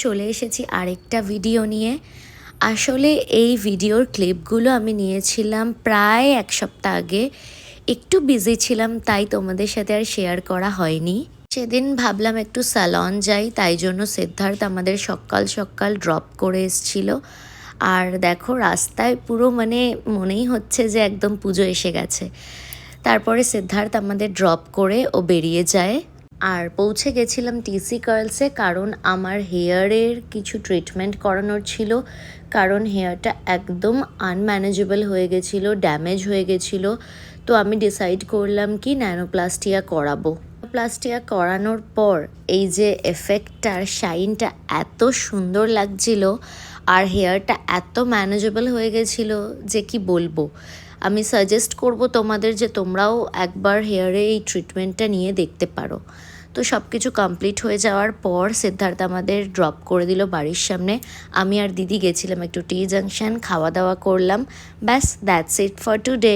চলে এসেছি আরেকটা ভিডিও নিয়ে। আসলে এই ভিডিওর ক্লিপগুলো আমি নিয়েছিলাম প্রায় 1 সপ্তাহ আগে। একটু বিজি ছিলাম তাই তোমাদের সাথে আর শেয়ার করা হয়নি। সেদিন ভাবলাম একটু স্যালন যাই, তাই জন্য সিদ্ধার্থ আমাদের সকাল সকাল ড্রপ করে এসেছিল। আর দেখো রাস্তায় পুরো মনেই হচ্ছে যে একদম পুজো এসে গেছে। তারপরে সিদ্ধার্থ আমাদের ড্রপ করে ও বেরিয়ে যায়। আর পৌঁছে গেছিলাম টিসি কার্লসে, কারণ আমার হেয়ারের কিছু ট্রিটমেন্ট করানোর ছিল। কারণ হেয়ারটা একদম আনম্যানেজেবল হয়ে গেছিলো, ড্যামেজ হয়ে গেছিলো। তো আমি ডিসাইড করলাম কি ন্যানোপ্লাস্টিয়া করাবো। প্লাস্টিয়া করানোর পর এই যে এফেক্টটা, শাইনটা এত সুন্দর লাগছিল আর হেয়ারটা এত ম্যানেজেবল হয়ে গেছিলো যে কি বলবো। আমি সাজেস্ট করব তোমাদের যে তোমরাও একবার হেয়ারে এই ট্রিটমেন্টটা নিয়ে দেখতে পারো। তো সব কিছু কমপ্লিট হয়ে যাওয়ার পর সিদ্ধার্থ আমাদের ড্রপ করে দিল বাড়ির সামনে। আমি আর দিদি গেছিলাম একটু টি জাংশন, খাওয়া দাওয়া করলাম। ব্যাস দ্যাটস ইট ফর টুডে।